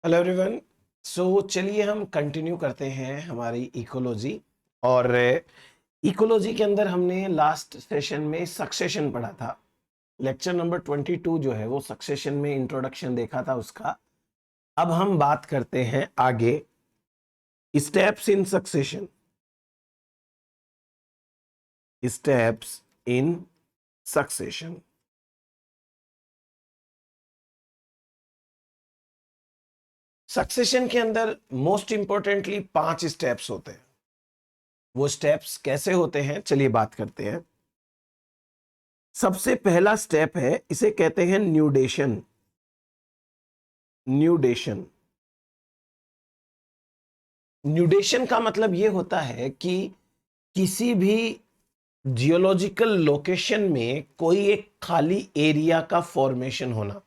Hello everyone. सो चलिए हम continue करते हैं हमारी इकोलॉजी। और इकोलॉजी के अंदर हमने लास्ट सेशन में सक्सेशन पढ़ा था। लेक्चर नंबर 22 जो है वो सक्सेशन में इंट्रोडक्शन देखा था उसका। अब हम बात करते हैं आगे steps in succession. Steps in succession. Succession के अंदर मोस्ट इंपॉर्टेंटली 5 स्टेप्स होते हैं। वो स्टेप्स कैसे होते हैं चलिए बात करते हैं। सबसे पहला स्टेप है, इसे कहते हैं न्यूडेशन। न्यूडेशन। न्यूडेशन का मतलब यह होता है कि किसी भी जियोलॉजिकल लोकेशन में कोई एक खाली एरिया का फॉर्मेशन होना।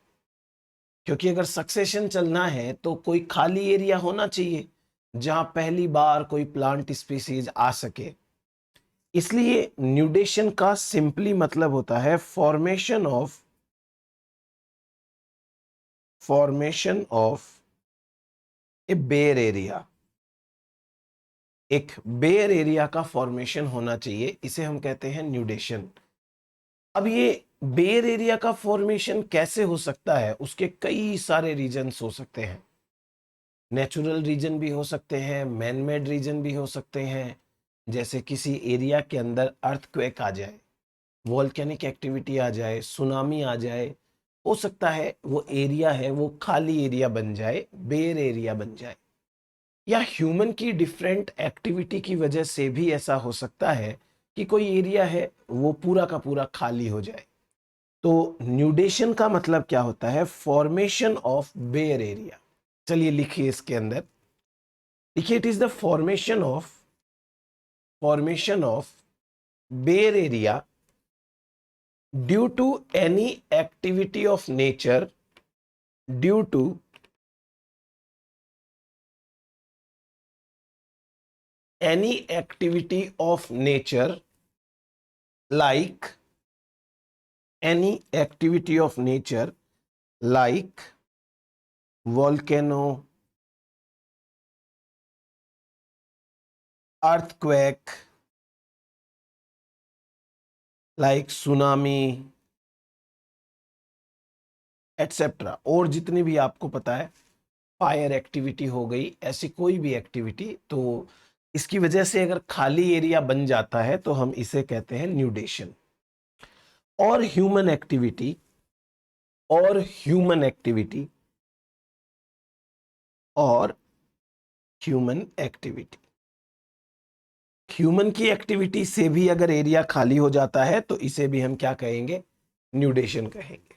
क्योंकि अगर सक्सेशन चलना है तो कोई खाली एरिया होना चाहिए जहां पहली बार कोई प्लांट स्पीसीज आ सके। इसलिए न्यूडेशन का सिंपली मतलब होता है formation of a bare area. एक बेयर एरिया का फॉर्मेशन होना चाहिए, इसे हम कहते हैं न्यूडेशन। अब ये बेयर एरिया का फॉर्मेशन कैसे हो सकता है, उसके कई सारे रीजन्स हो सकते हैं। नेचुरल रीजन भी हो सकते हैं, मैन मेड रीजन भी हो सकते हैं। जैसे किसी एरिया के अंदर अर्थक्वेक आ जाए, वॉल्केनिक एक्टिविटी आ जाए, सुनामी आ जाए, हो सकता है वो एरिया है वो खाली एरिया बन जाए, बेयर एरिया बन जाए। या ह्यूमन की डिफरेंट एक्टिविटी की वजह से भी ऐसा हो सकता है कि कोई एरिया है वो पूरा का पूरा खाली हो जाए। तो न्यूडेशन का मतलब क्या होता है? Formation of bare area. चलिए लिखिए इसके अंदर, देखिए it is the formation of bare area due to any activity of nature due to any activity of nature like any activity of nature like volcano, earthquake, like tsunami, etcetera. और जितनी भी आपको पता है, फायर एक्टिविटी हो गई, ऐसी कोई भी एक्टिविटी, तो इसकी वजह से अगर खाली एरिया बन जाता है तो हम इसे कहते हैं न्यूडेशन। और ह्यूमन एक्टिविटी और ह्यूमन एक्टिविटी और ह्यूमन एक्टिविटी ह्यूमन की एक्टिविटी से भी अगर एरिया खाली हो जाता है तो इसे भी हम क्या कहेंगे? न्यूडेशन कहेंगे।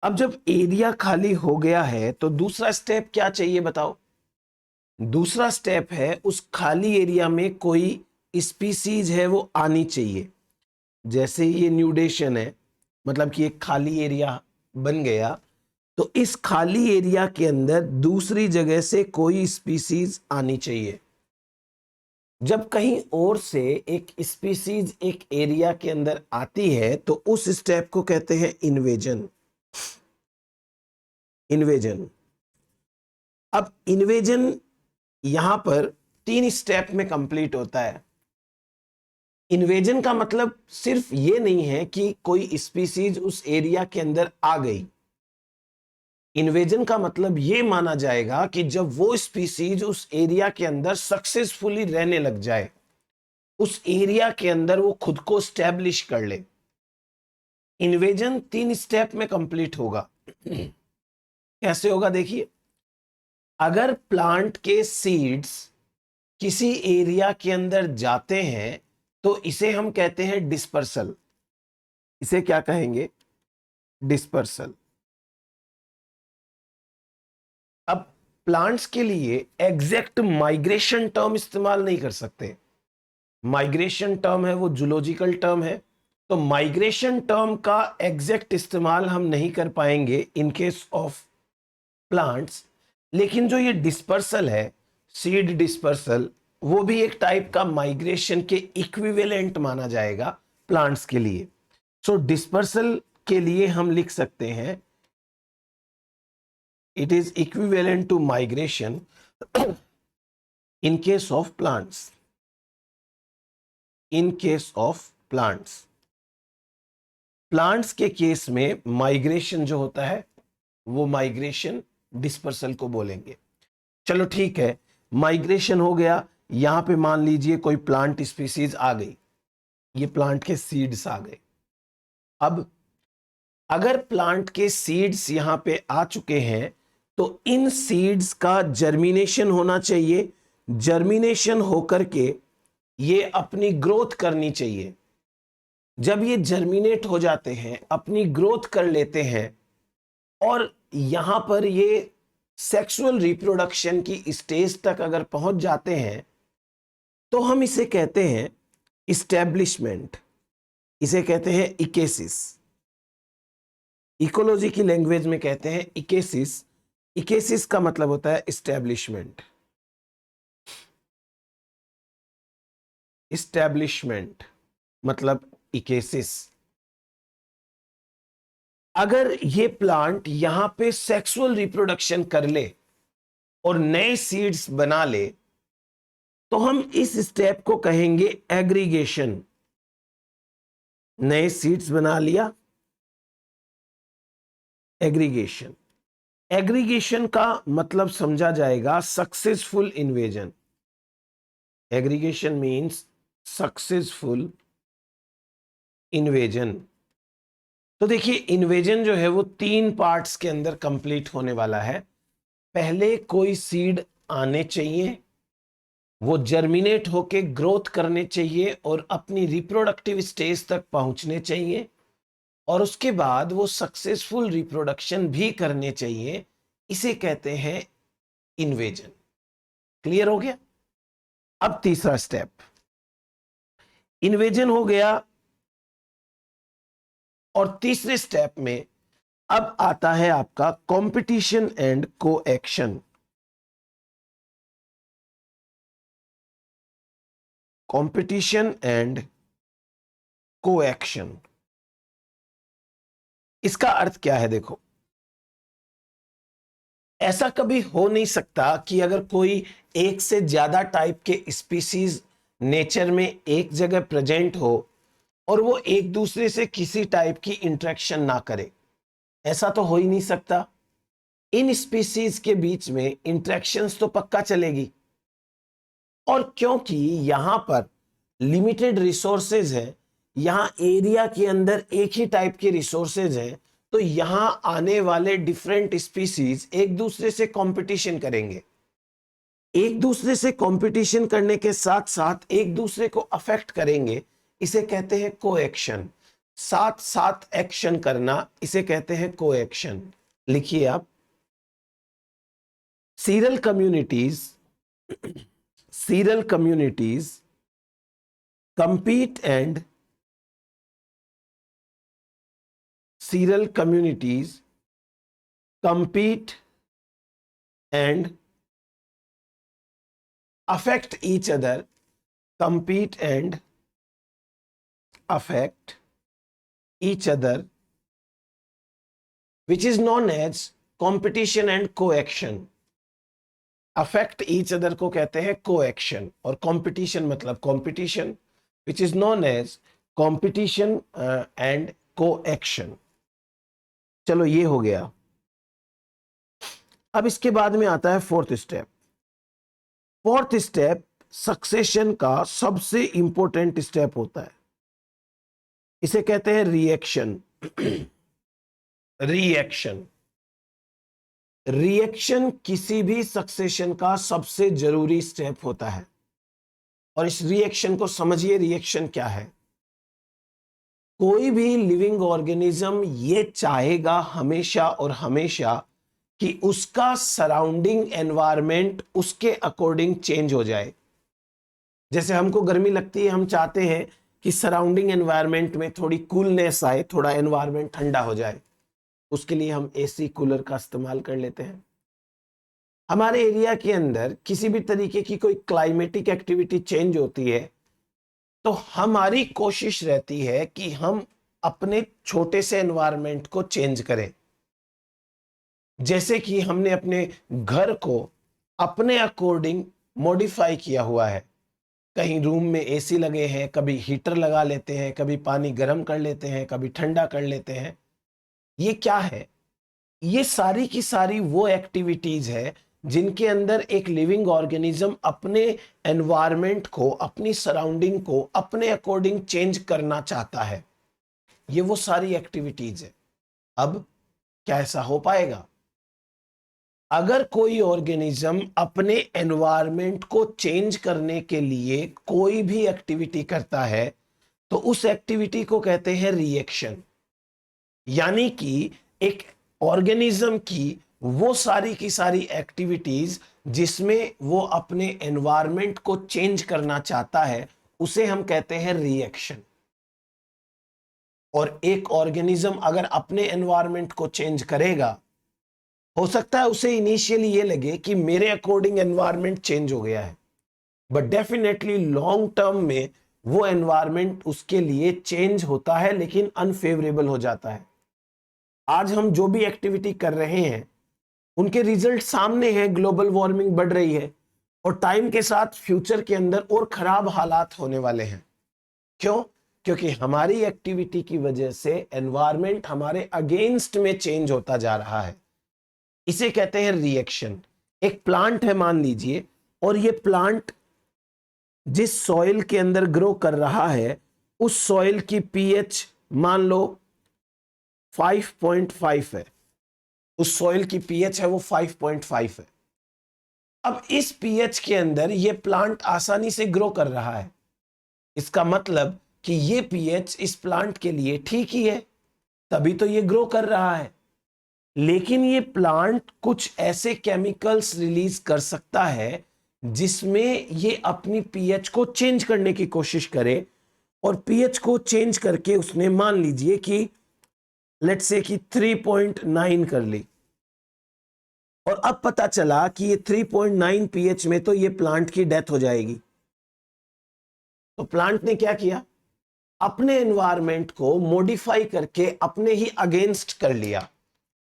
अब जब एरिया खाली हो गया है तो दूसरा स्टेप क्या चाहिए बताओ? दूसरा स्टेप है उस खाली एरिया में कोई स्पीसीज है वो आनी चाहिए। जैसे ये न्यूडेशन है, मतलब कि एक खाली एरिया बन गया, तो इस खाली एरिया के अंदर दूसरी जगह से कोई स्पीसीज आनी चाहिए। जब कहीं और से एक स्पीसीज एक एरिया के अंदर आती है तो उस स्टेप को कहते हैं इन्वेजन। इन्वेजन। अब इन्वेजन यहां पर 3 स्टेप में कंप्लीट होता है। इन्वेजन का मतलब सिर्फ ये नहीं है कि कोई स्पीसीज उस एरिया के अंदर आ गई। इन्वेजन का मतलब ये माना जाएगा कि जब वो स्पीसीज उस एरिया के अंदर सक्सेसफुली रहने लग जाए, उस एरिया के अंदर वो खुद को स्टैब्लिश कर ले। इन्वेजन 3 स्टेप में कंप्लीट होगा। कैसे होगा देखिए, अगर प्लांट के सीड्स किसी एरिया के अंदर जाते हैं तो इसे हम कहते हैं डिस्पर्सल। इसे क्या कहेंगे? डिस्पर्सल। अब प्लांट्स के लिए एग्जैक्ट माइग्रेशन टर्म इस्तेमाल नहीं कर सकते। माइग्रेशन टर्म है वो जूलॉजिकल टर्म है, तो माइग्रेशन टर्म का एग्जैक्ट इस्तेमाल हम नहीं कर पाएंगे इन केस ऑफ प्लांट्स। लेकिन जो ये डिस्पर्सल है, सीड डिस्पर्सल, वो भी एक टाइप का माइग्रेशन के इक्विवेलेंट माना जाएगा प्लांट्स के लिए। सो डिस्पर्सल के लिए हम लिख सकते हैं It is equivalent to migration in case of plants. In case of plants. Plants के केस में माइग्रेशन जो होता है वो माइग्रेशन डिस्पर्सल को बोलेंगे। चलो ठीक है, माइग्रेशन हो गया। यहां पे मान लीजिए कोई प्लांट स्पीसीज आ गई, ये प्लांट के सीड्स आ गए। अब अगर प्लांट के सीड्स यहां पे आ चुके हैं तो इन सीड्स का जर्मिनेशन होना चाहिए। जर्मिनेशन होकर के ये अपनी ग्रोथ करनी चाहिए। जब ये जर्मिनेट हो जाते हैं, अपनी ग्रोथ कर लेते हैं और यहां पर ये सेक्सुअल रिप्रोडक्शन की स्टेज तक अगर पहुंच जाते हैं तो हम इसे कहते हैं इस्टेब्लिशमेंट, इसे कहते हैं इकेसिस। इकोलॉजी की लैंग्वेज में कहते हैं इकेसिस। इकेसिस का मतलब होता है इस्टेब्लिशमेंट। इस्टेब्लिशमेंट मतलब इकेसिस। अगर ये प्लांट यहां पे सेक्सुअल रिप्रोडक्शन कर ले और नए सीड्स बना ले तो हम इस स्टेप को कहेंगे एग्रीगेशन। नए सीड्स बना लिया, एग्रीगेशन। एग्रीगेशन का मतलब समझा जाएगा successful invasion. Aggregation means successful invasion. तो देखिए, इन्वेजन जो है वो 3 पार्ट्स के अंदर कंप्लीट होने वाला है। पहले कोई सीड आने चाहिए, वो जर्मिनेट होके ग्रोथ करने चाहिए और अपनी रिप्रोडक्टिव स्टेज तक पहुंचने चाहिए, और उसके बाद वो सक्सेसफुल रिप्रोडक्शन भी करने चाहिए। इसे कहते हैं इन्वेजन। क्लियर हो गया? अब तीसरा स्टेप, इन्वेजन हो गया और तीसरे स्टेप में अब आता है आपका कंपटीशन एंड कोएक्शन। कंपटीशन एंड कोएक्शन, इसका अर्थ क्या है? देखो, ऐसा कभी हो नहीं सकता कि अगर कोई एक से ज्यादा टाइप के स्पीसीज नेचर में एक जगह प्रेजेंट हो और वो एक दूसरे से किसी टाइप की इंटरेक्शन ना करे। ऐसा तो हो ही नहीं सकता। इन स्पीसीज के बीच में इंटरेक्शंस तो पक्का चलेगी, और क्योंकि यहां पर लिमिटेड रिसोर्सेज है, यहां एरिया के अंदर एक ही टाइप के रिसोर्सेज हैं, तो यहां आने वाले डिफरेंट स्पीसीज एक दूसरे से कंपटीशन करेंगे। एक दूसरे से कंपटीशन करने के साथ साथ एक दूसरे को अफेक्ट करेंगे। इसे कहते हैं कोएक्शन। साथ साथ एक्शन करना, इसे कहते हैं कोएक्शन। लिखिए आप, sural communities compete and several communities compete and affect each other, compete and affect each other, which is known as competition and coaction. Affect each other को कहते हैं कोएक्शन, और कंपटीशन मतलब competition, which is known as competition and coaction. चलो, ये हो गया। अब इसके बाद में आता है fourth step. Fourth step succession का सबसे इंपॉर्टेंट स्टेप होता है। इसे कहते हैं रिएक्शन। रिएक्शन रिएक्शन किसी भी सक्सेशन का सबसे जरूरी स्टेप होता है, और इस रिएक्शन को समझिए। रिएक्शन क्या है? कोई भी लिविंग ऑर्गेनिज्म ये चाहेगा हमेशा और हमेशा कि उसका सराउंडिंग एनवायरनमेंट उसके अकॉर्डिंग चेंज हो जाए। जैसे हमको गर्मी लगती है, हम चाहते हैं कि सराउंडिंग एनवायरनमेंट में थोड़ी कूलनेस आए, थोड़ा एनवायरनमेंट ठंडा हो जाए। उसके लिए हम एसी कूलर का इस्तेमाल कर लेते हैं। हमारे एरिया के अंदर किसी भी तरीके की कोई क्लाइमेटिक एक्टिविटी चेंज होती है तो हमारी कोशिश रहती है कि हम अपने छोटे से एनवायरनमेंट को चेंज करें। जैसे कि हमने अपने घर को अपने अकॉर्डिंग मॉडिफाई किया हुआ है। कहीं रूम में एसी लगे हैं, कभी हीटर लगा लेते हैं, कभी पानी गर्म कर लेते हैं, कभी ठंडा कर लेते हैं। ये क्या है? ये सारी की सारी वो एक्टिविटीज है जिनके अंदर एक लिविंग ऑर्गेनिज्म अपने एनवायरनमेंट को, अपनी सराउंडिंग को अपने अकॉर्डिंग चेंज करना चाहता है। ये वो सारी एक्टिविटीज है। अब क्या ऐसा हो पाएगा? अगर कोई ऑर्गेनिज्म अपने एनवायरनमेंट को चेंज करने के लिए कोई भी एक्टिविटी करता है तो उस एक्टिविटी को कहते हैं रिएक्शन। यानी कि एक ऑर्गेनिज्म की वो सारी की सारी एक्टिविटीज जिसमें वो अपने एनवायरनमेंट को चेंज करना चाहता है उसे हम कहते हैं रिएक्शन। और एक ऑर्गेनिज्म अगर अपने एनवायरनमेंट को चेंज करेगा, हो सकता है उसे इनिशियली ये लगे कि मेरे अकॉर्डिंग एनवायरनमेंट चेंज हो गया है, बट डेफिनेटली लॉन्ग टर्म में वो एनवायरनमेंट उसके लिए चेंज होता है लेकिन अनफेवरेबल हो जाता है। आज हम जो भी एक्टिविटी कर रहे हैं उनके रिजल्ट सामने हैं। ग्लोबल वार्मिंग बढ़ रही है और टाइम के साथ फ्यूचर के अंदर और खराब हालात होने वाले हैं। क्यों? क्योंकि हमारी एक्टिविटी की वजह से एनवायरनमेंट हमारे अगेंस्ट में चेंज होता जा रहा है। इसे कहते हैं रिएक्शन। एक प्लांट है मान लीजिए, और ये प्लांट जिस सॉइल के अंदर ग्रो कर रहा है उस सॉइल की पीएच मान लो 5.5 है। उस सॉइल की पीएच है वो 5.5 है। अब इस पीएच के अंदर ये प्लांट आसानी से ग्रो कर रहा है। इसका मतलब कि ये पीएच इस प्लांट के लिए ठीक ही है, तभी तो ये ग्रो कर रहा है। लेकिन ये प्लांट कुछ ऐसे केमिकल्स रिलीज कर सकता है जिसमें ये अपनी पीएच को चेंज करने की कोशिश करे, और पीएच को चेंज करके उसने मान लीजिए कि लेट्स से कि 3.9 कर ली, और अब पता चला कि ये 3.9 पीएच में तो ये प्लांट की डेथ हो जाएगी। तो प्लांट ने क्या किया? अपने एनवायरनमेंट को मॉडिफाई करके अपने ही अगेंस्ट कर लिया।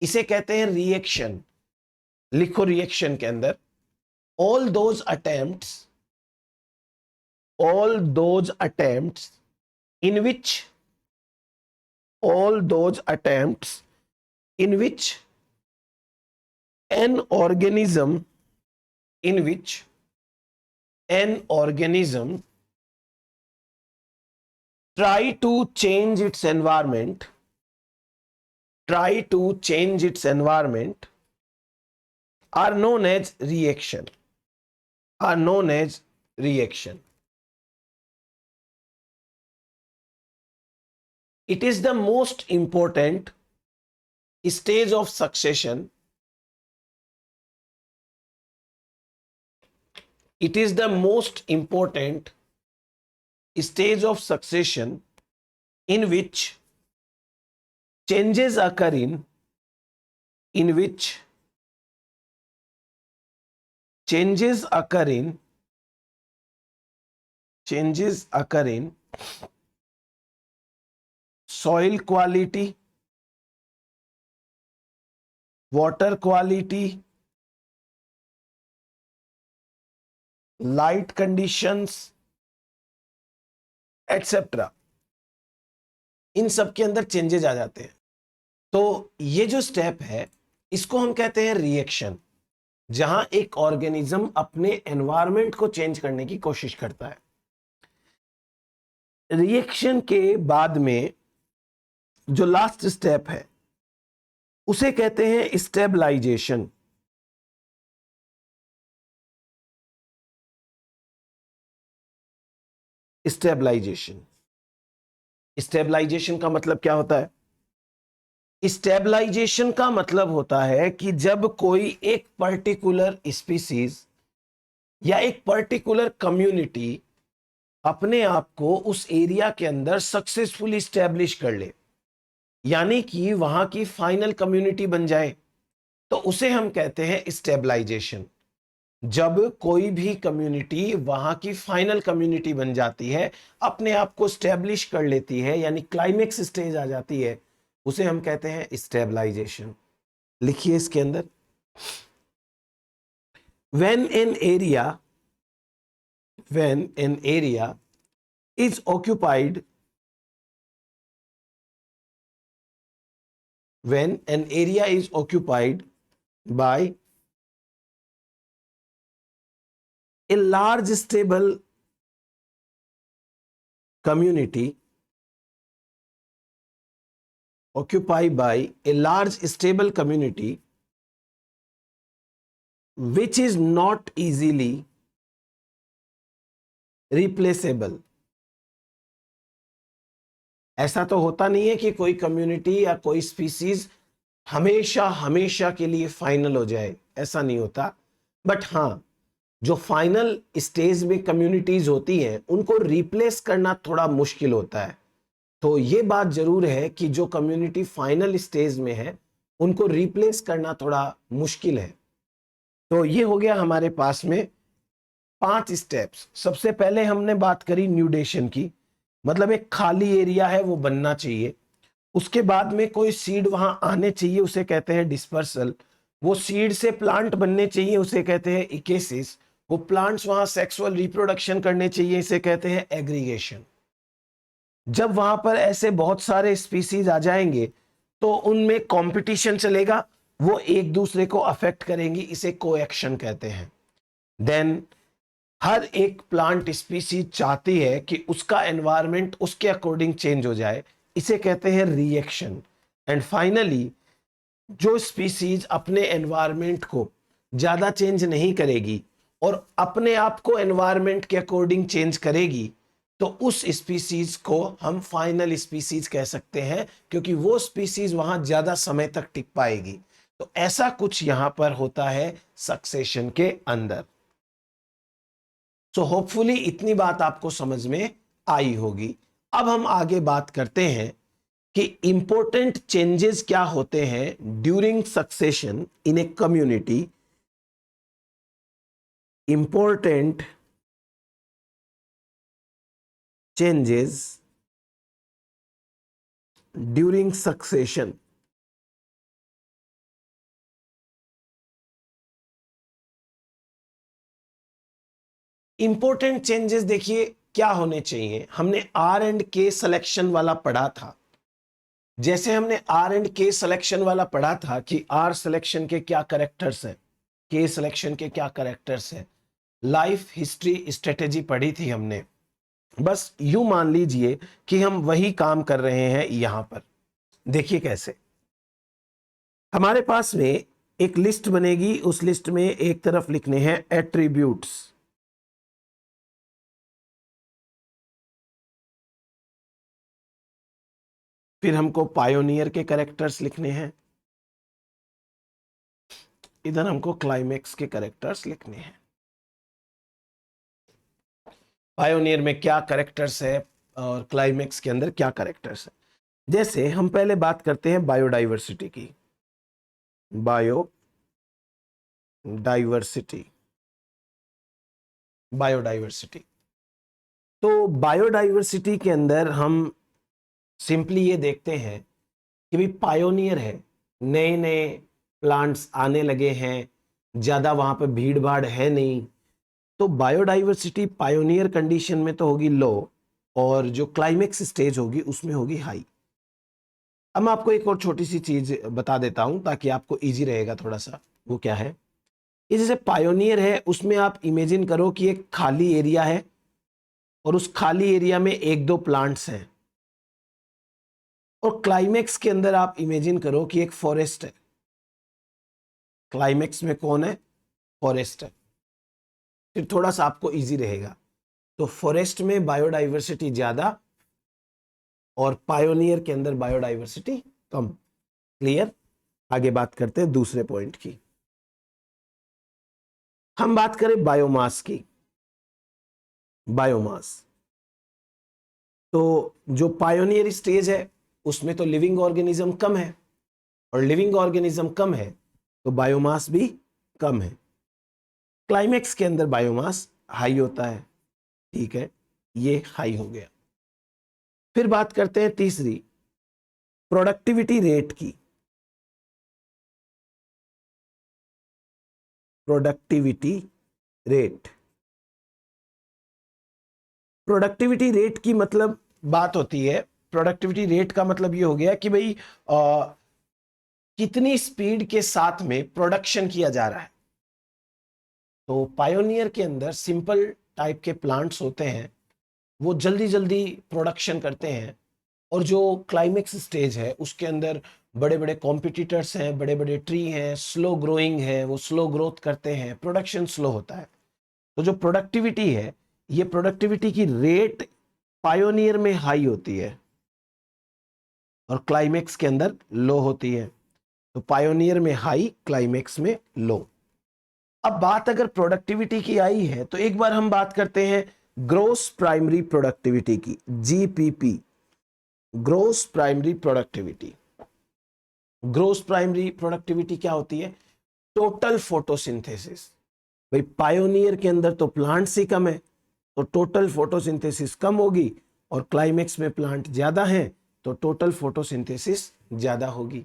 इसे कहते हैं रिएक्शन। लिखो रिएक्शन के अंदर, all those attempts in which all those attempts in which an organism try to change its environment are known as reaction. It is the most important stage of succession. It is the most important stage of succession in which changes occur in soil quality, water quality, light conditions, etc. इन सब के अंदर changes आ जाते हैं। तो ये जो step है इसको हम कहते हैं रिएक्शन, जहां एक ऑर्गेनिज्म अपने एनवायरनमेंट को चेंज करने की कोशिश करता है। रिएक्शन के बाद में जो लास्ट स्टेप है उसे कहते हैं स्टेबलाइजेशन। स्टेबलाइजेशन का मतलब क्या होता है? स्टेबलाइजेशन का मतलब होता है कि जब कोई एक पर्टिकुलर स्पीसीज या एक पर्टिकुलर कम्युनिटी अपने आप को उस एरिया के अंदर सक्सेसफुली स्टैब्लिश कर ले, यानी कि वहां की फाइनल कम्युनिटी बन जाए, तो उसे हम कहते हैं स्टेबलाइजेशन। जब कोई भी कम्युनिटी वहां की फाइनल कम्युनिटी बन जाती है, अपने आप को स्टैब्लिश कर लेती है, यानी क्लाइमेक्स स्टेज आ जाती है, उसे हम कहते हैं स्टेबलाइजेशन। लिखिए इसके अंदर, when an area is occupied, when an area is occupied by a large stable community, occupied by a large stable community which is not easily replaceable. ऐसा तो होता नहीं है कि कोई कम्युनिटी या कोई स्पीसीज हमेशा हमेशा के लिए फाइनल हो जाए, ऐसा नहीं होता। बट हाँ, जो फाइनल स्टेज में कम्युनिटीज होती हैं उनको रिप्लेस करना थोड़ा मुश्किल होता है। तो ये बात जरूर है कि जो कम्युनिटी फाइनल स्टेज में है उनको रिप्लेस करना थोड़ा मुश्किल है। तो ये हो गया हमारे पास में 5 स्टेप्स। सबसे पहले हमने बात करी न्यूडेशन की, मतलब एक खाली एरिया है वो बनना चाहिए। उसके बाद में कोई सीड वहां आने चाहिए, उसे कहते हैं डिस्पर्सल। वो सीड से प्लांट बनने चाहिए, उसे कहते हैं इकेसिस। वो प्लांट्स वहां सेक्सुअल रिप्रोडक्शन करने चाहिए, इसे कहते हैं एग्रीगेशन। जब वहां पर ऐसे बहुत सारे स्पीसीज आ जाएंगे तो उनमें कंपटीशन चलेगा, वो एक दूसरे को अफेक्ट करेंगी, इसे कोएक्शन कहते हैं। देन हर एक प्लांट स्पीसीज चाहती है कि उसका एनवायरनमेंट उसके अकॉर्डिंग चेंज हो जाए, इसे कहते हैं रिएक्शन। एंड फाइनली जो स्पीसीज अपने एनवायरनमेंट को ज्यादा चेंज नहीं करेगी और अपने आप को एनवायरनमेंट के अकॉर्डिंग चेंज करेगी, तो उस स्पीसीज को हम फाइनल स्पीसीज कह सकते हैं, क्योंकि वो स्पीसीज वहां ज्यादा समय तक टिक पाएगी। तो ऐसा कुछ यहां पर होता है सक्सेशन के अंदर। सो होपफुली इतनी बात आपको समझ में आई होगी। अब हम आगे बात करते हैं कि इंपॉर्टेंट चेंजेस क्या होते हैं during succession in a community. Important changes during succession. Important changes देखिए क्या होने चाहिए। हमने आर एंड के सिलेक्शन वाला पढ़ा था। जैसे हमने आर एंड के सिलेक्शन वाला पढ़ा था कि आर सिलेक्शन के क्या कैरेक्टर्स हैं, के सिलेक्शन के क्या कैरेक्टर्स हैं, लाइफ हिस्ट्री स्ट्रेटेजी पढ़ी थी हमने। बस यूं मान लीजिए कि हम वही काम कर रहे हैं यहां पर। देखिए कैसे, हमारे पास में एक लिस्ट बनेगी, उस लिस्ट में एक तरफ लिखने हैं एट्रीब्यूट्स, फिर हमको पायोनियर के कैरेक्टर्स लिखने हैं, इधर हमको क्लाइमेक्स के कैरेक्टर्स लिखने हैं। पायोनियर में क्या कैरेक्टर्स है और क्लाइमेक्स के अंदर क्या कैरेक्टर्स है। जैसे हम पहले बात करते हैं बायोडाइवर्सिटी की। Biodiversity, biodiversity. तो बायोडाइवर्सिटी के अंदर हम सिंपली ये देखते हैं कि भाई पायोनियर है, नए नए प्लांट्स आने लगे हैं, ज्यादा वहां पर भीड़ भाड़ है नहीं, तो बायोडाइवर्सिटी पायोनियर कंडीशन में तो होगी लो, और जो क्लाइमेक्स स्टेज होगी उसमें होगी हाई। अब मैं आपको एक और छोटी सी चीज बता देता हूं ताकि आपको इजी रहेगा थोड़ा सा। वो क्या है, ये जैसे पायोनियर है उसमें आप इमेजिन करो कि एक खाली एरिया है और उस खाली एरिया में एक दो प्लांट्स हैं, और क्लाइमेक्स के अंदर आप इमेजिन करो कि एक फॉरेस्ट है। क्लाइमेक्स में कौन है, फॉरेस्ट है। फिर थोड़ा सा आपको इजी रहेगा। तो फॉरेस्ट में बायोडाइवर्सिटी ज्यादा और पायोनियर के अंदर बायोडाइवर्सिटी कम। क्लियर। आगे बात करते हैं दूसरे पॉइंट की। हम बात करें बायोमास की। बायोमास, तो जो पायोनियर स्टेज है उसमें तो लिविंग ऑर्गेनिज्म कम है, और लिविंग ऑर्गेनिज्म कम है तो बायोमास भी कम है। क्लाइमेक्स के अंदर बायोमास हाई होता है। ठीक है, ये हाई हो गया। फिर बात करते हैं तीसरी, प्रोडक्टिविटी रेट की। Productivity rate. प्रोडक्टिविटी रेट की मतलब बात होती है, प्रोडक्टिविटी रेट का मतलब ये हो गया कि भाई कितनी स्पीड के साथ में प्रोडक्शन किया जा रहा है। तो पायोनियर के अंदर सिंपल टाइप के प्लांट्स होते हैं, वो जल्दी जल्दी प्रोडक्शन करते हैं, और जो क्लाइमेक्स स्टेज है उसके अंदर बड़े बड़े कॉम्पिटिटर्स हैं, बड़े बड़े ट्री हैं, स्लो ग्रोइंग है, वो स्लो ग्रोथ करते हैं, प्रोडक्शन स्लो होता है। तो जो प्रोडक्टिविटी है, ये प्रोडक्टिविटी की रेट पायोनियर में हाई होती है और क्लाइमेक्स के अंदर लो होती है। तो पायोनियर में हाई, क्लाइमेक्स में लो। अब बात अगर प्रोडक्टिविटी की आई है तो एक बार हम बात करते हैं ग्रोस प्राइमरी प्रोडक्टिविटी की, GPP, gross primary productivity. Gross primary productivity क्या होती है? Total photosynthesis. भाई पायोनियर के अंदर तो प्लांट्स ही कम है, तो टोटल फोटोसिंथेसिस कम होगी, और क्लाइमेक्स में प्लांट ज्यादा है तो टोटल फोटोसिंथेसिस ज्यादा होगी।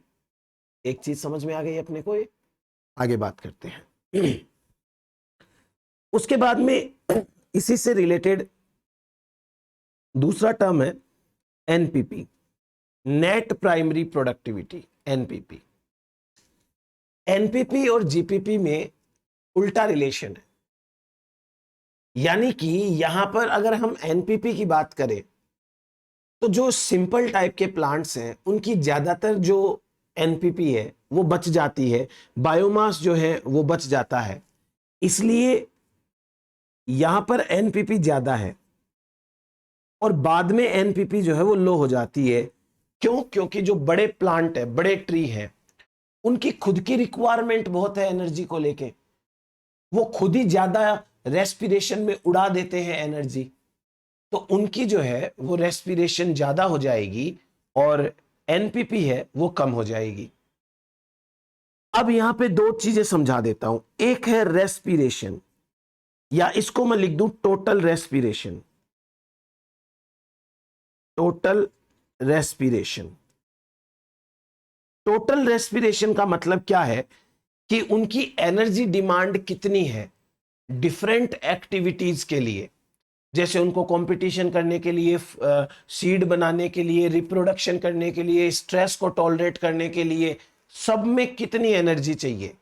एक चीज समझ में आ गई अपने को, ये आगे बात करते हैं। उसके बाद में इसी से रिलेटेड दूसरा टर्म है NPP, net primary productivity, NPP. NPP और जीपीपी में उल्टा रिलेशन है, यानी कि यहां पर अगर हम एनपीपी की बात करें तो जो सिंपल टाइप के प्लांट्स हैं उनकी ज्यादातर जो एनपीपी है वो बच जाती है, बायोमास जो है वो बच जाता है, इसलिए यहां पर एनपीपी ज्यादा है। और बाद में एनपीपी जो है वो लो हो जाती है। क्यों? क्योंकि जो बड़े प्लांट है, बड़े ट्री हैं, उनकी खुद की रिक्वायरमेंट बहुत है एनर्जी को लेके, वो खुद ही ज्यादा रेस्पिरेशन में उड़ा देते हैं एनर्जी, तो उनकी जो है वो रेस्पिरेशन ज्यादा हो जाएगी और एनपीपी है वो कम हो जाएगी। अब यहां पे दो चीजें समझा देता हूं। एक है रेस्पिरेशन, या इसको मैं लिख दूं total respiration. Total respiration, total respiration का मतलब क्या है कि उनकी एनर्जी डिमांड कितनी है डिफरेंट एक्टिविटीज के लिए। जैसे उनको कंपटीशन करने के लिए, सीड बनाने के लिए, रिप्रोडक्शन करने के लिए, स्ट्रेस को टॉलरेट करने के लिए, सब में कितनी एनर्जी चाहिए।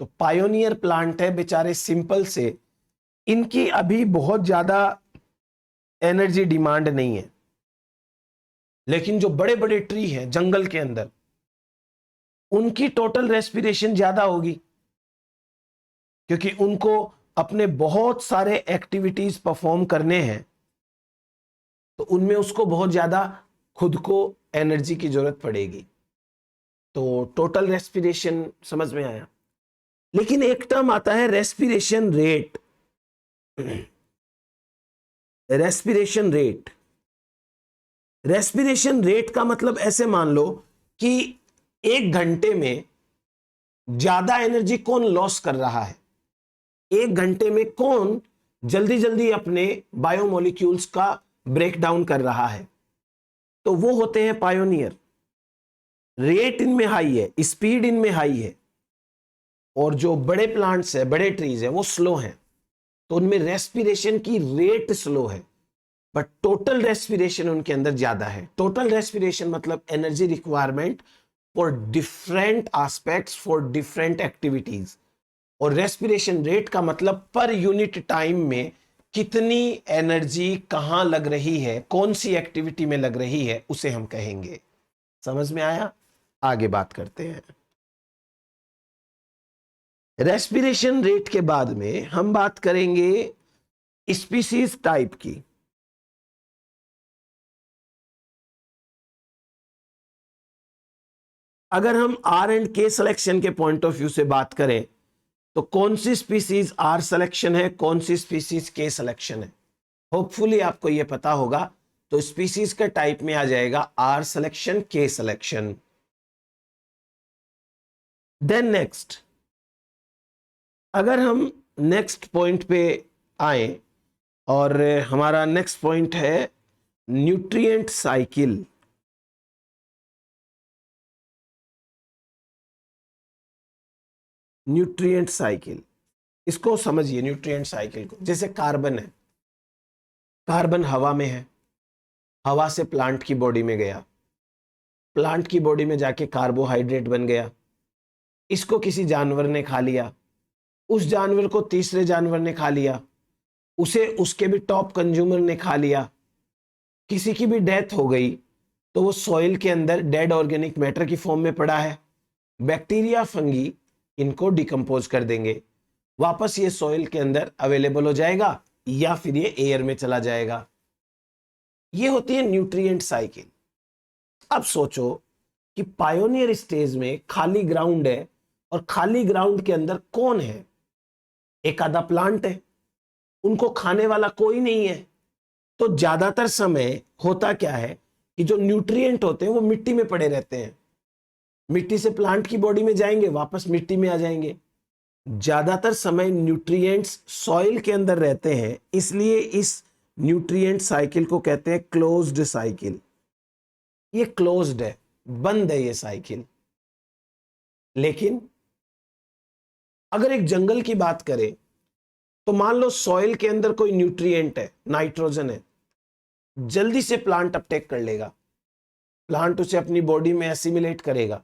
तो पायोनियर प्लांट है बेचारे सिंपल से, इनकी अभी बहुत ज्यादा एनर्जी डिमांड नहीं है। लेकिन जो बड़े बड़े ट्री हैं जंगल के अंदर, उनकी टोटल रेस्पिरेशन ज्यादा होगी, क्योंकि उनको अपने बहुत सारे एक्टिविटीज परफॉर्म करने हैं, तो उनमें उसको बहुत ज्यादा खुद को एनर्जी की जरूरत पड़ेगी। तो टोटल रेस्पिरेशन समझ में आया। लेकिन एक टर्म आता है respiration rate. Respiration rate, respiration rate का मतलब ऐसे मान लो कि एक घंटे में ज्यादा एनर्जी कौन लॉस कर रहा है, एक घंटे में कौन जल्दी जल्दी अपने बायोमोलिक्यूल्स का ब्रेकडाउन कर रहा है, तो वो होते हैं पायोनियर। रेट इनमें हाई है, स्पीड इनमें हाई है, और जो बड़े प्लांट्स है, बड़े ट्रीज है, वो स्लो हैं, तो उनमें रेस्पिरेशन की रेट स्लो है, बट टोटल रेस्पिरेशन उनके अंदर ज्यादा है। टोटल रेस्पिरेशन मतलब energy requirement for different aspects, for different activities. और रेस्पिरेशन रेट का मतलब पर यूनिट टाइम में कितनी एनर्जी कहां लग रही है, कौन सी एक्टिविटी में लग रही है, उसे हम कहेंगे। समझ में आया? आगे बात करते हैं। रेस्पिरेशन रेट के बाद में हम बात करेंगे स्पीसीज टाइप की। अगर हम आर एंड के सिलेक्शन के पॉइंट ऑफ व्यू से बात करें तो कौन सी स्पीसीज आर सिलेक्शन है, कौन सी स्पीसीज के सिलेक्शन है, होपफुली आपको यह पता होगा। तो स्पीसीज का टाइप में आ जाएगा आर सिलेक्शन, के सिलेक्शन। देन नेक्स्ट, अगर हम नेक्स्ट पॉइंट पे आए, और हमारा नेक्स्ट पॉइंट है न्यूट्रिएंट साइकिल। न्यूट्रिएंट साइकिल, इसको समझिए न्यूट्रिएंट साइकिल को। जैसे कार्बन है, कार्बन हवा में है, हवा से प्लांट की बॉडी में गया, प्लांट की बॉडी में जाके कार्बोहाइड्रेट बन गया, इसको किसी जानवर ने खा लिया, उस जानवर को तीसरे जानवर ने खा लिया, उसे उसके भी टॉप कंज्यूमर ने खा लिया, किसी की भी डेथ हो गई तो वो सॉइल के अंदर डेड ऑर्गेनिक मैटर की फॉर्म में पड़ा है। बैक्टीरिया, फंगी इनको डिकम्पोज कर देंगे, वापस ये सॉइल के अंदर अवेलेबल हो जाएगा या फिर ये एयर में चला जाएगा। ये होती है न्यूट्रिएंट साइकिल। अब सोचो कि पायोनियर स्टेज में खाली ग्राउंड है और खाली ग्राउंड के अंदर कौन है? एक आधा प्लांट है, उनको खाने वाला कोई नहीं है। तो ज्यादातर समय होता क्या है कि जो न्यूट्रिएंट होते हैं वो मिट्टी में पड़े रहते हैं, मिट्टी से प्लांट की बॉडी में जाएंगे, वापस मिट्टी में आ जाएंगे। ज्यादातर समय न्यूट्रिएंट्स सॉइल के अंदर रहते हैं, इसलिए इस न्यूट्रिएंट साइकिल को कहते हैं क्लोज्ड साइकिल। ये क्लोज्ड है, बंद है ये साइकिल। लेकिन अगर एक जंगल की बात करें तो मान लो सॉइल के अंदर कोई न्यूट्रिएंट है, नाइट्रोजन है, जल्दी से प्लांट अपटेक कर लेगा, प्लांट उसे अपनी बॉडी में एसिमिलेट करेगा।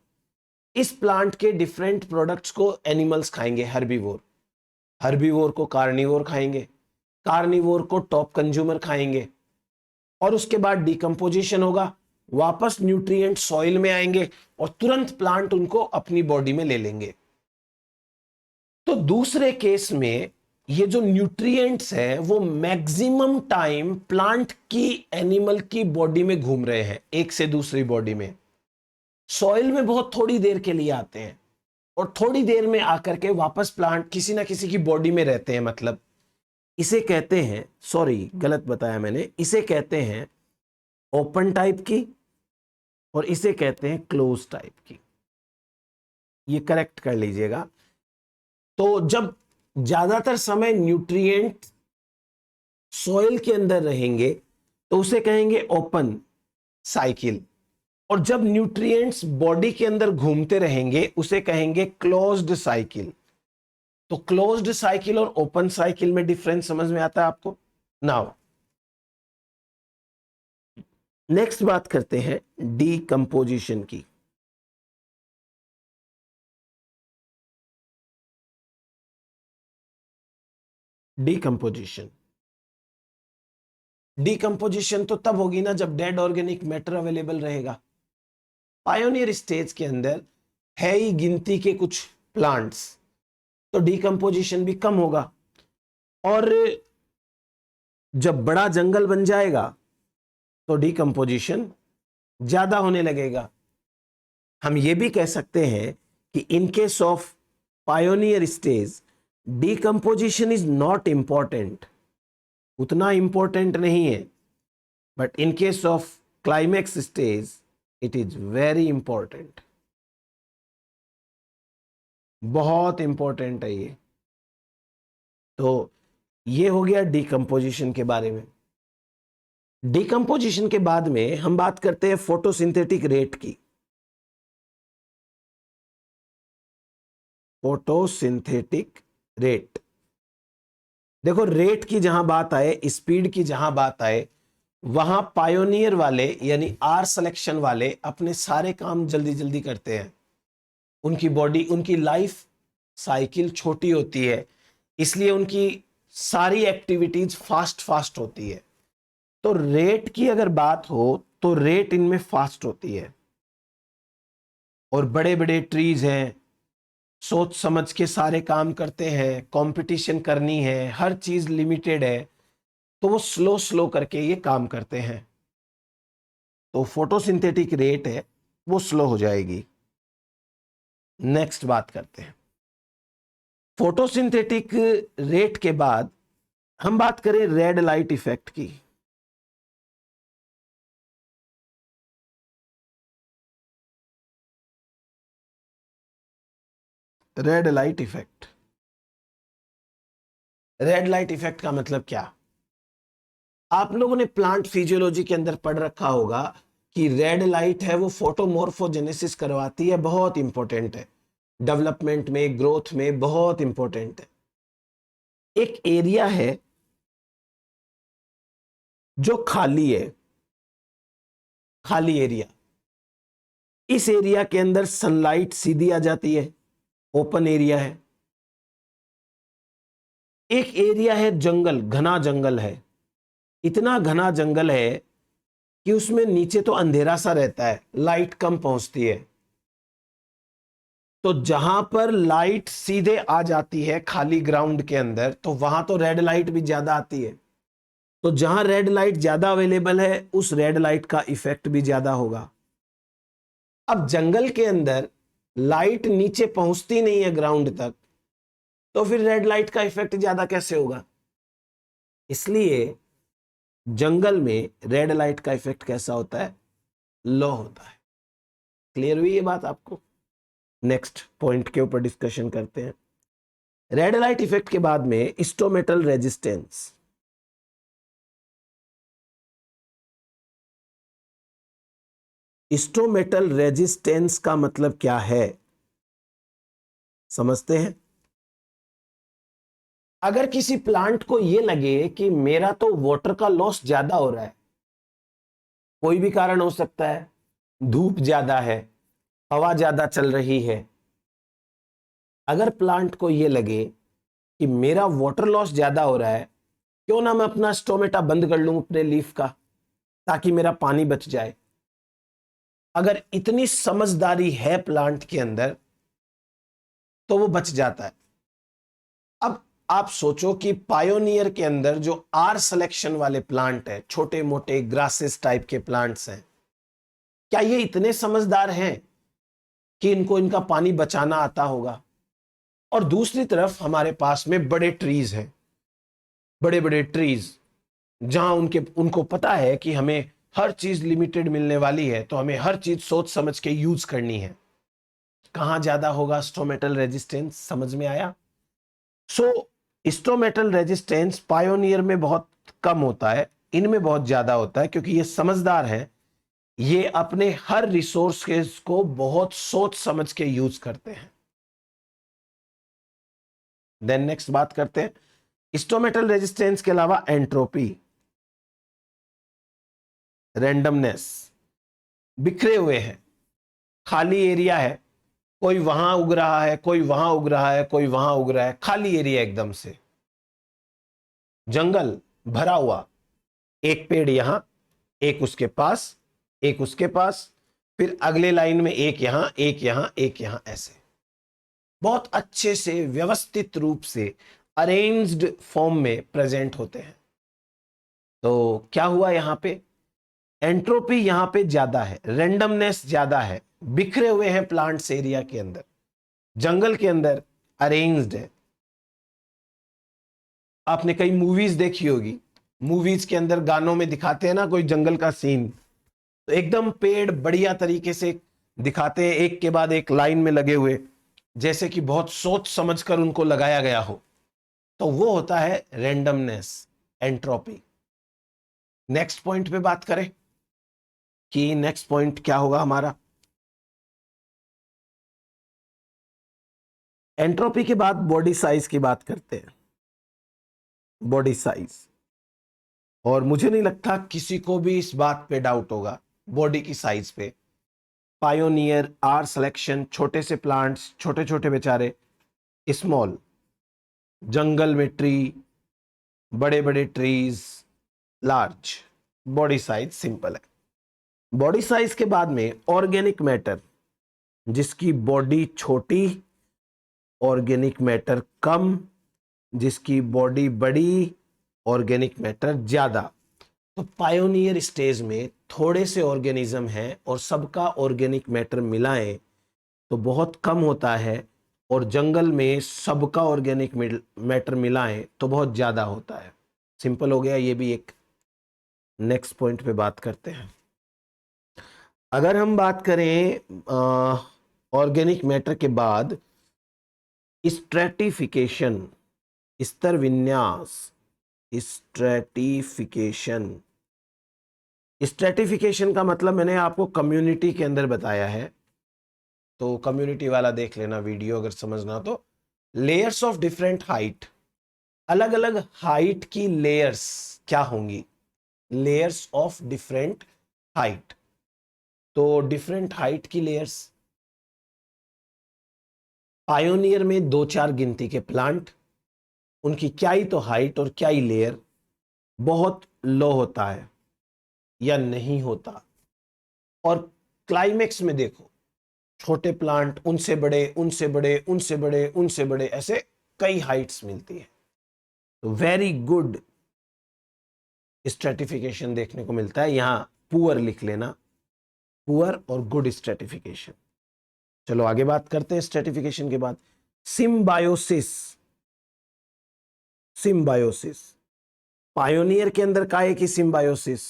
इस प्लांट के डिफरेंट प्रोडक्ट्स को एनिमल्स खाएंगे, हर्बीवोर, हर्बीवोर को कार्निवोर खाएंगे, कार्निवोर को टॉप कंज्यूमर खाएंगे, और उसके बाद डिकम्पोजिशन होगा, वापस न्यूट्रिएंट सॉइल में आएंगे और तुरंत प्लांट उनको अपनी बॉडी में ले लेंगे। तो दूसरे केस में ये जो न्यूट्रिएंट्स है वो मैक्सिमम टाइम प्लांट की, एनिमल की बॉडी में घूम रहे हैं, एक से दूसरी बॉडी में। सॉइल में बहुत थोड़ी देर के लिए आते हैं और थोड़ी देर में आकर के वापस प्लांट किसी ना किसी की बॉडी में रहते हैं। मतलब इसे कहते हैं, सॉरी गलत बताया मैंने, इसे कहते हैं ओपन टाइप की और इसे कहते हैं क्लोज टाइप की। ये करेक्ट कर लीजिएगा। तो जब ज्यादातर समय न्यूट्रिएंट सॉइल के अंदर रहेंगे तो उसे कहेंगे ओपन साइकिल, और जब न्यूट्रिएंट्स बॉडी के अंदर घूमते रहेंगे उसे कहेंगे क्लोज्ड साइकिल। तो क्लोज्ड साइकिल और ओपन साइकिल में डिफरेंस समझ में आता है आपको? नाउ नेक्स्ट बात करते हैं डीकंपोजिशन की। डीकंपोजिशन, डीकंपोजिशन तो तब होगी ना जब डेड ऑर्गेनिक मैटर अवेलेबल रहेगा। पायोनियर स्टेज के अंदर है ही गिनती के कुछ प्लांट्स, तो डीकंपोजिशन भी कम होगा, और जब बड़ा जंगल बन जाएगा तो डीकंपोजिशन ज्यादा होने लगेगा। हम ये भी कह सकते हैं कि in case of pioneer stage decomposition is not important, उतना इंपॉर्टेंट नहीं है, but in case of climax stage it is very important, बहुत इंपॉर्टेंट है ये। तो ये हो गया डीकंपोजिशन के बारे में। डीकंपोजिशन के बाद में हम बात करते हैं फोटोसिंथेटिक रेट की। फोटोसिंथेटिक रेट, देखो रेट की जहां बात आए, स्पीड की जहां बात आए, वहां पायोनियर वाले यानी आर सिलेक्शन वाले अपने सारे काम जल्दी जल्दी करते हैं। उनकी बॉडी, उनकी लाइफ साइकिल छोटी होती है, इसलिए उनकी सारी एक्टिविटीज फास्ट फास्ट होती है। तो रेट की अगर बात हो तो रेट इनमें फास्ट होती है, और बड़े बड़े ट्रीज हैं, सोच समझ के सारे काम करते हैं, कंपटीशन करनी है, हर चीज लिमिटेड है, तो वो स्लो स्लो करके ये काम करते हैं। तो फोटोसिंथेटिक रेट है वो स्लो हो जाएगी। नेक्स्ट बात करते हैं फोटोसिंथेटिक रेट के बाद हम बात करें रेड लाइट इफेक्ट की। Red light effect, red light effect का मतलब क्या? आप लोगों ने प्लांट फिजियोलॉजी के अंदर पढ़ रखा होगा कि रेड लाइट है वो फोटोमॉर्फोजेनेसिस करवाती है, बहुत इंपॉर्टेंट है। डेवलपमेंट में, ग्रोथ में बहुत इंपॉर्टेंट है। एक एरिया है जो खाली है, खाली एरिया, इस एरिया के अंदर सनलाइट सीधी आ जाती है, ओपन एरिया है। एक एरिया है जंगल, घना जंगल है, इतना घना जंगल है कि उसमें नीचे तो अंधेरा सा रहता है, लाइट कम पहुंचती है। तो जहां पर लाइट सीधे आ जाती है खाली ग्राउंड के अंदर, तो वहां तो रेड लाइट भी ज्यादा आती है। तो जहां रेड लाइट ज्यादा अवेलेबल है, उस रेड लाइट का इफेक्ट भी ज्यादा होगा। अब जंगल के अंदर लाइट नीचे पहुंचती नहीं है ग्राउंड तक, तो फिर रेड लाइट का इफेक्ट ज्यादा कैसे होगा? इसलिए जंगल में रेड लाइट का इफेक्ट कैसा होता है? लो होता है। क्लियर हुई ये बात आपको? नेक्स्ट पॉइंट के ऊपर डिस्कशन करते हैं। रेड लाइट इफेक्ट के बाद में इंस्ट्रूमेंटल रेजिस्टेंस। इंस्ट्रूमेंटल रेजिस्टेंस का मतलब क्या है, समझते हैं? अगर किसी प्लांट को यह लगे कि मेरा तो वाटर का लॉस ज्यादा हो रहा है, कोई भी कारण हो सकता है, धूप ज्यादा है, हवा ज्यादा चल रही है, अगर प्लांट को यह लगे कि मेरा वाटर लॉस ज्यादा हो रहा है, क्यों ना मैं अपना स्टोमेटा बंद कर लूं अपने लीफ का, ताकि मेरा पानी बच जाए। अगर इतनी समझदारी है प्लांट के अंदर, तो वो बच जाता है। अब आप सोचो कि पायोनियर के अंदर जो आर सिलेक्शन वाले प्लांट है, छोटे मोटे ग्रासेस टाइप के प्लांट्स हैं, क्या ये इतने समझदार हैं कि इनको इनका पानी बचाना आता होगा? और दूसरी तरफ हमारे पास में बड़े ट्रीज हैं, बड़े बड़े ट्रीज, जहां उनको पता है कि हमें हर चीज लिमिटेड मिलने वाली है, तो हमें हर चीज सोच समझ के यूज करनी है। कहां ज्यादा होगा स्टोमेटल रेजिस्टेंस? समझ में आया? सो स्टोमेटल रेजिस्टेंस पायोनियर में बहुत कम होता है, इनमें बहुत ज्यादा होता है, क्योंकि ये समझदार हैं, ये अपने हर रिसोर्सेज को बहुत सोच समझ के यूज करते हैं। देन नेक्स्ट बात करते हैं स्टोमेटल रेजिस्टेंस के अलावा एंट्रोपी, रैंडमनेस। बिखरे हुए हैं, खाली एरिया है, कोई वहां उग रहा है, कोई वहां उग रहा है, कोई वहां उग रहा है, खाली एरिया एकदम से, जंगल भरा हुआ, एक पेड़ यहां, एक उसके पास, एक उसके पास, फिर अगले लाइन में एक यहां, एक यहां, एक यहां, ऐसे बहुत अच्छे से व्यवस्थित रूप से अरेंज्ड फॉर्म में प्रेजेंट होते हैं। तो क्या हुआ यहां पे? एंट्रोपी यहां पे ज्यादा है, रेंडमनेस ज्यादा है, बिखरे हुए हैं प्लांट्स एरिया के अंदर, जंगल के अंदर अरेंज्ड है। आपने कई मूवीज देखी होगी, मूवीज के अंदर गानों में दिखाते हैं ना कोई जंगल का सीन, तो एकदम पेड़ बढ़िया तरीके से दिखाते हैं, एक के बाद एक लाइन में लगे हुए, जैसे कि बहुत सोच समझकर उनको लगाया गया हो। तो वो होता है रेंडमनेस, एंट्रोपी। नेक्स्ट पॉइंट पे बात करें कि नेक्स्ट पॉइंट क्या होगा हमारा। एंट्रोपी के बाद बॉडी साइज की बात करते हैं। बॉडी साइज, और मुझे नहीं लगता किसी को भी इस बात पे डाउट होगा, बॉडी की साइज पे। पायोनियर, आर सिलेक्शन, छोटे से प्लांट्स, छोटे छोटे बेचारे, स्मॉल, जंगल में ट्री, बड़े बड़े trees, large. Body size simple है। बॉडी साइज के बाद में ऑर्गेनिक मैटर, जिसकी बॉडी छोटी, ऑर्गेनिक मैटर कम, जिसकी बॉडी बड़ी, ऑर्गेनिक मैटर ज्यादा। तो पायोनियर स्टेज में थोड़े से ऑर्गेनिज्म हैं और सबका ऑर्गेनिक मैटर मिलाएं तो बहुत कम होता है, और जंगल में सबका ऑर्गेनिक मैटर मिलाएं तो बहुत ज्यादा होता है। सिंपल हो गया ये भी एक। नेक्स्ट पॉइंट पे बात करते हैं। अगर हम बात करें ऑर्गेनिक मैटर के बाद स्ट्रेटिफिकेशन, स्तर विन्यास, स्ट्रेटिफिकेशन। स्ट्रेटिफिकेशन का मतलब मैंने आपको कम्युनिटी के अंदर बताया है तो कम्युनिटी वाला देख लेना वीडियो अगर समझना तो। लेयर्स ऑफ डिफरेंट हाइट, अलग अलग हाइट की लेयर्स क्या होंगी, लेयर्स ऑफ डिफरेंट हाइट। तो डिफरेंट हाइट की लेयर्स, पायोनियर में 2-4 गिनती के प्लांट, उनकी क्या ही तो हाइट और क्या ही लेयर बहुत लो होता है या नहीं होता। और क्लाइमेक्स में देखो, छोटे प्लांट उनसे बड़े, उनसे बड़े, उनसे बड़े, उनसे बड़े, ऐसे कई हाइट्स मिलती है। तो वेरी गुड स्ट्रेटिफिकेशन देखने को मिलता है। यहां पुअर लिख लेना, पुअर और गुड स्ट्रेटिफिकेशन। चलो आगे बात करते हैं स्ट्रेटिफिकेशन के बाद। सिम्बायोसिस, सिम्बायोसिस, पायोनियर के अंदर का है कि सिम्बायोसिस,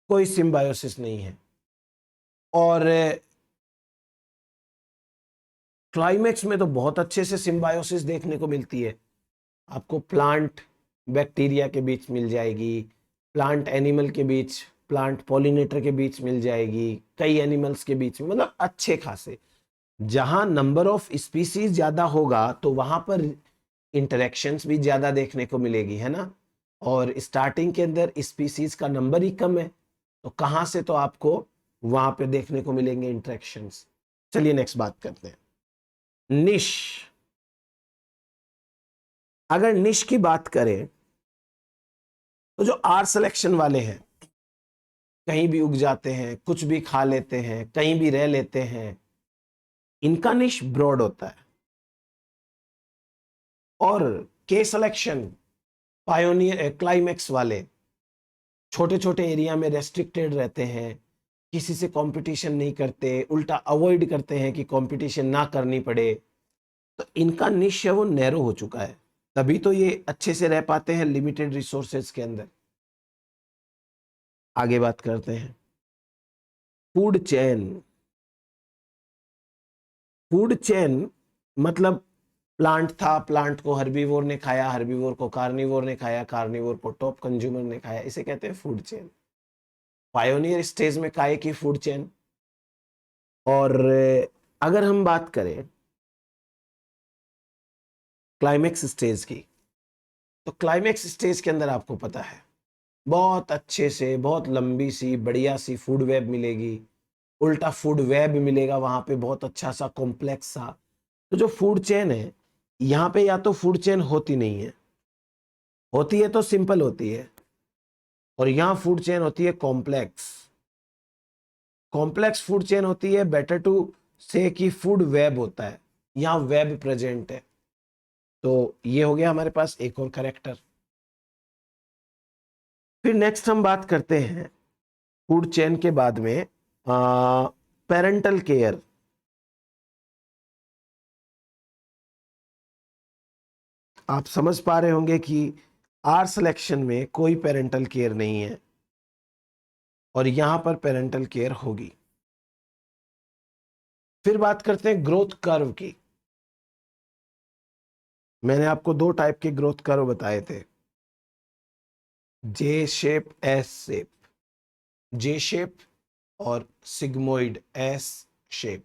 कोई सिम्बायोसिस नहीं है। और क्लाइमेक्स में तो बहुत अच्छे से सिम्बायोसिस देखने को मिलती है। आपको प्लांट बैक्टीरिया के बीच मिल जाएगी, प्लांट एनिमल के बीच, प्लांट पॉलिनेटर के बीच मिल जाएगी, कई एनिमल्स के बीच में, मतलब अच्छे खासे। जहां नंबर ऑफ स्पीसीज ज्यादा होगा तो वहां पर इंटरेक्शंस भी ज्यादा देखने को मिलेगी, है ना। और स्टार्टिंग के अंदर स्पीसीज का नंबर ही कम है, तो कहां से तो आपको वहां पे देखने को मिलेंगे इंटरेक्शंस। चलिए नेक्स्ट बात करते हैं, निश। अगर निश की बात करें तो जो आर सिलेक्शन वाले हैं, कहीं भी उग जाते हैं, कुछ भी खा लेते हैं, कहीं भी रह लेते हैं, इनका निश ब्रॉड होता है। और के सिलेक्शन, पायोनियर, क्लाइमेक्स वाले छोटे छोटे एरिया में रेस्ट्रिक्टेड रहते हैं, किसी से कंपटीशन नहीं करते, उल्टा अवॉइड करते हैं कि कंपटीशन ना करनी पड़े। तो इनका निश है वो नैरो हो चुका है, तभी तो ये अच्छे से रह पाते हैं लिमिटेड रिसोर्सेज के अंदर। आगे बात करते हैं फूड चेन। फूड चेन मतलब प्लांट था, प्लांट को हर्बीवोर ने खाया, हर्बीवोर को कार्निवोर ने खाया, कार्निवोर को टॉप कंज्यूमर ने खाया, इसे कहते हैं फूड चेन। पायोनियर स्टेज में काय की फूड चेन। और अगर हम बात करें क्लाइमेक्स स्टेज की, तो क्लाइमेक्स स्टेज के अंदर आपको पता है बहुत अच्छे से, बहुत लंबी सी बढ़िया सी फूड वेब मिलेगी, उल्टा फूड वेब मिलेगा वहां पे, बहुत अच्छा सा कॉम्प्लेक्स सा। तो जो फूड चेन है यहाँ पे, या तो फूड चेन होती नहीं है, होती है तो सिंपल होती है, और यहां फूड चेन होती है कॉम्प्लेक्स। कॉम्प्लेक्स फूड चेन होती है, बेटर टू से कि फूड वेब होता है, यहां वेब प्रेजेंट है। तो ये हो गया हमारे पास एक और करेक्टर। फिर नेक्स्ट हम बात करते हैं फूड चेन के बाद में पेरेंटल केयर। आप समझ पा रहे होंगे कि आर सिलेक्शन में कोई पेरेंटल केयर नहीं है और यहां पर पेरेंटल केयर होगी। फिर बात करते हैं ग्रोथ कर्व की। मैंने आपको 2 टाइप के ग्रोथ कर्व बताए थे, J shape, S shape. J shape और sigmoid, S shape.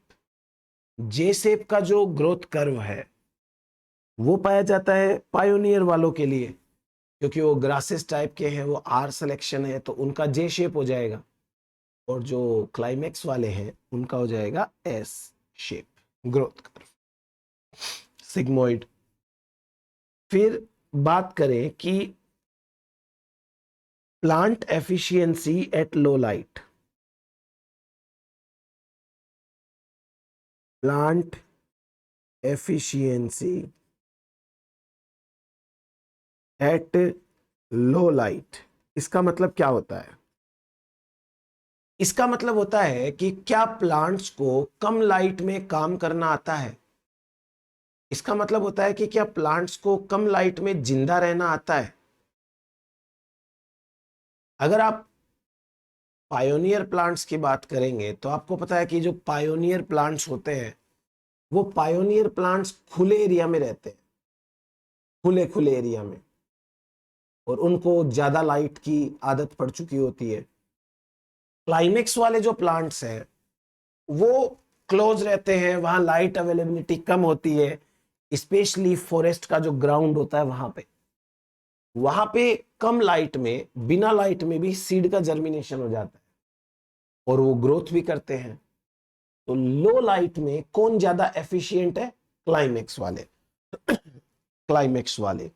J shape का जो ग्रोथ कर्व है वो पाया जाता है पायोनियर वालों के लिए, क्योंकि वो ग्रासेस टाइप के हैं, वो आर सिलेक्शन है, तो उनका जे शेप हो जाएगा। और जो क्लाइमेक्स वाले हैं उनका हो जाएगा S shape growth curve, sigmoid. फिर बात करें कि plant efficiency at low light. Plant efficiency at low light, इसका मतलब क्या होता है? इसका मतलब होता है कि क्या प्लांट्स को कम लाइट में काम करना आता है। इसका मतलब होता है कि क्या प्लांट्स को कम लाइट में जिंदा रहना आता है। अगर आप पायोनियर प्लांट्स की बात करेंगे तो आपको पता है कि जो पायोनियर प्लांट्स होते हैं वो पायोनियर प्लांट्स खुले एरिया में रहते हैं, खुले खुले एरिया में, और उनको ज्यादा लाइट की आदत पड़ चुकी होती है। क्लाइमेक्स वाले जो प्लांट्स हैं वो क्लोज रहते हैं, वहां लाइट अवेलेबिलिटी कम होती है, स्पेशली फॉरेस्ट का जो ग्राउंड होता है वहां पे कम लाइट में, बिना लाइट में भी सीड का जर्मिनेशन हो जाता है और वो ग्रोथ भी करते हैं। तो लो लाइट में कौन ज्यादा एफिशिएंट है? क्लाइमेक्स वाले। क्लाइमेक्स वाले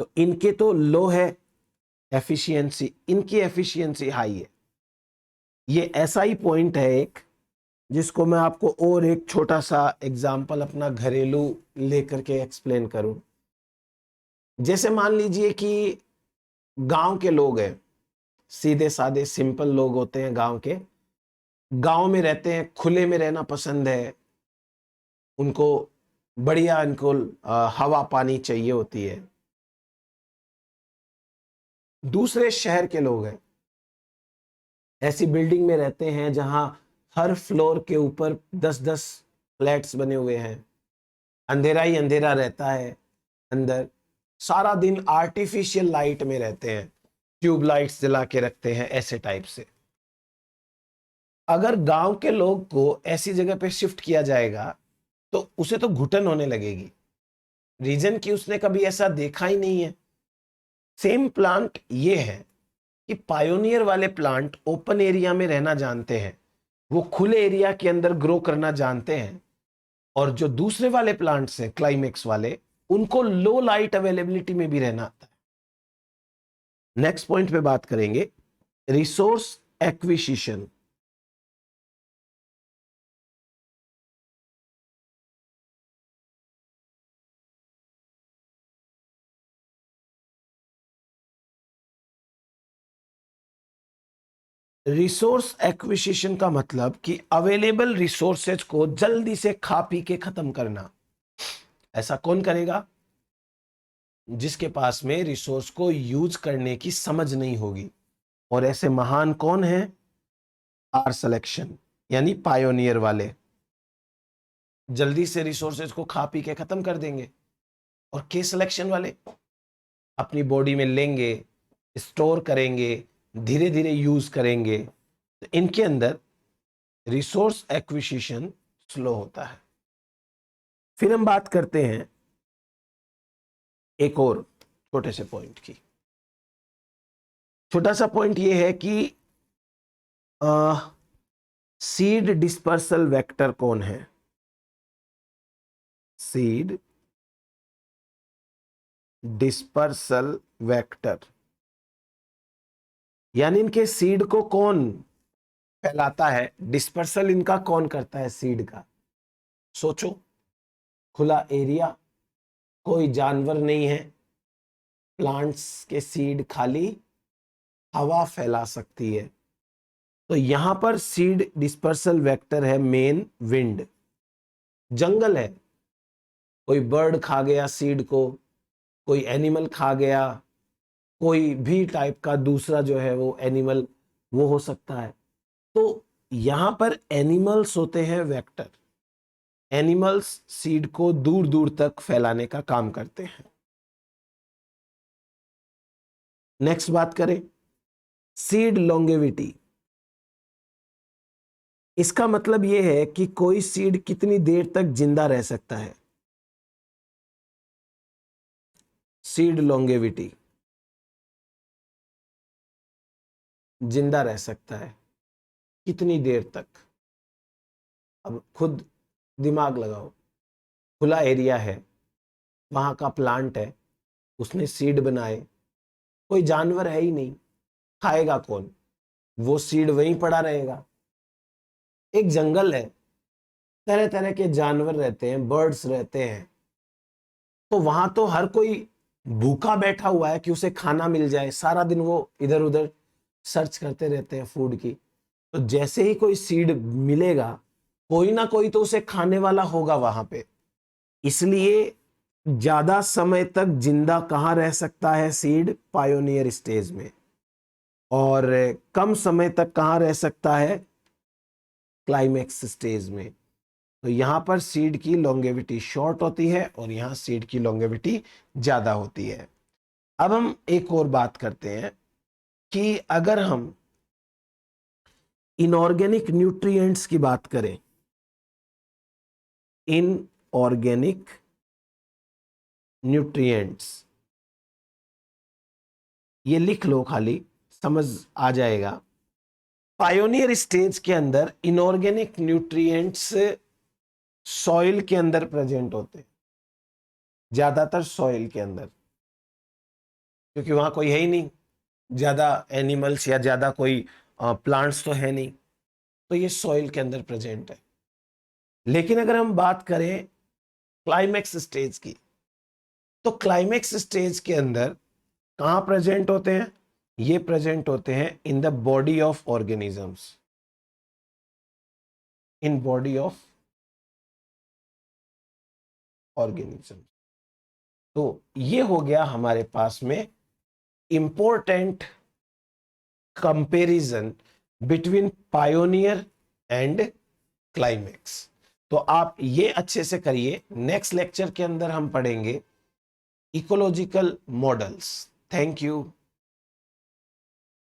तो इनके तो लो है एफिशिएंसी, इनकी एफिशिएंसी हाई है। ये ऐसा ही पॉइंट है एक, जिसको मैं आपको और एक छोटा सा एग्जांपल अपना घरेलू लेकर के एक्सप्लेन करूं। जैसे मान लीजिए कि गांव के लोग हैं, सीधे साधे सिंपल लोग होते हैं गांव के, गांव में रहते हैं, खुले में रहना पसंद है उनको, बढ़िया इनको हवा पानी चाहिए होती है। दूसरे शहर के लोग हैं, ऐसी बिल्डिंग में रहते हैं जहां हर फ्लोर के ऊपर 10-10 फ्लैट्स बने हुए हैं, अंधेरा ही अंधेरा रहता है अंदर, सारा दिन आर्टिफिशियल लाइट में रहते हैं, ट्यूब लाइट्स जला के रखते हैं, ऐसे टाइप से। अगर गांव के लोग को ऐसी जगह पे शिफ्ट किया जाएगा तो उसे तो घुटन होने लगेगी, रीजन कि उसने कभी ऐसा देखा ही नहीं है। सेम प्लांट ये है कि पायोनियर वाले प्लांट ओपन एरिया में रहना जानते हैं, वो खुले एरिया के अंदर ग्रो करना जानते हैं, और जो दूसरे वाले प्लांट्स हैं क्लाइमेक्स वाले, उनको लो लाइट अवेलेबिलिटी में भी रहना आता है। नेक्स्ट पॉइंट पे बात करेंगे, रिसोर्स एक्विजिशन। रिसोर्स एक्विजिशन का मतलब कि अवेलेबल रिसोर्सेज को जल्दी से खा पी के खत्म करना। ऐसा कौन करेगा? जिसके पास में रिसोर्स को यूज करने की समझ नहीं होगी। और ऐसे महान कौन है? आर सिलेक्शन, यानी पायोनियर वाले, जल्दी से रिसोर्सेज को खा पी के खत्म कर देंगे। और के सिलेक्शन वाले अपनी बॉडी में लेंगे, स्टोर करेंगे, धीरे धीरे यूज करेंगे। तो इनके अंदर रिसोर्स एक्विजिशन स्लो होता है। फिर हम बात करते हैं एक और छोटे से पॉइंट की। छोटा सा पॉइंट यह है कि सीड डिस्पर्सल वेक्टर कौन है? सीड डिस्पर्सल वेक्टर, यानी इनके सीड को कौन फैलाता है, डिस्पर्सल इनका कौन करता है सीड का? सोचो, खुला एरिया, कोई जानवर नहीं है, प्लांट्स के सीड खाली हवा फैला सकती है। तो यहां पर सीड डिस्पर्सल वेक्टर है मेन विंड। जंगल है, कोई बर्ड खा गया सीड को, कोई एनिमल खा गया, कोई भी टाइप का दूसरा जो है वो एनिमल वो हो सकता है। तो यहां पर एनिमल्स होते हैं वेक्टर, एनिमल्स सीड को दूर दूर तक फैलाने का काम करते हैं। नेक्स्ट बात करें, सीड लॉन्गेविटी। इसका मतलब यह है कि कोई सीड कितनी देर तक जिंदा रह सकता है। सीड लॉन्गेविटी, जिंदा रह सकता है कितनी देर तक? अब खुद दिमाग लगाओ, खुला एरिया है, वहां का प्लांट है, उसने सीड बनाए, कोई जानवर है ही नहीं, खाएगा कौन? वो सीड वहीं पड़ा रहेगा। एक जंगल है, तरह तरह के जानवर रहते हैं, बर्ड्स रहते हैं, तो वहां तो हर कोई भूखा बैठा हुआ है कि उसे खाना मिल जाए, सारा दिन वो इधर उधर सर्च करते रहते हैं फूड की। तो जैसे ही कोई सीड मिलेगा, कोई ना कोई तो उसे खाने वाला होगा वहां पे। इसलिए ज्यादा समय तक जिंदा कहाँ रह सकता है सीड? पायोनियर स्टेज में। और कम समय तक कहाँ रह सकता है? क्लाइमेक्स स्टेज में। तो यहां पर सीड की लॉन्गेविटी शॉर्ट होती है और यहां सीड की लॉन्गेविटी ज्यादा होती है। अब हम एक और बात करते हैं कि अगर हम इनऑर्गेनिक न्यूट्रिएंट्स की बात करें, इनऑर्गेनिक न्यूट्रिएंट्स, ये लिख लो, खाली समझ आ जाएगा। पायोनियर स्टेज के अंदर इनऑर्गेनिक न्यूट्रिएंट्स सॉइल के अंदर प्रेजेंट होते हैं, ज्यादातर सॉइल के अंदर, क्योंकि वहां कोई है ही नहीं, ज्यादा एनिमल्स या ज्यादा कोई प्लांट्स तो है नहीं, तो ये सॉइल के अंदर प्रेजेंट है। लेकिन अगर हम बात करें क्लाइमेक्स स्टेज की, तो क्लाइमेक्स स्टेज के अंदर कहां प्रेजेंट होते हैं? ये प्रेजेंट होते हैं in the body of organisms, in body of organism. तो ये हो गया हमारे पास में important comparison between pioneer and climax. तो आप ये अच्छे से करिए। नेक्स्ट लेक्चर के अंदर हम पढ़ेंगे इकोलॉजिकल मॉडल्स। Thank you.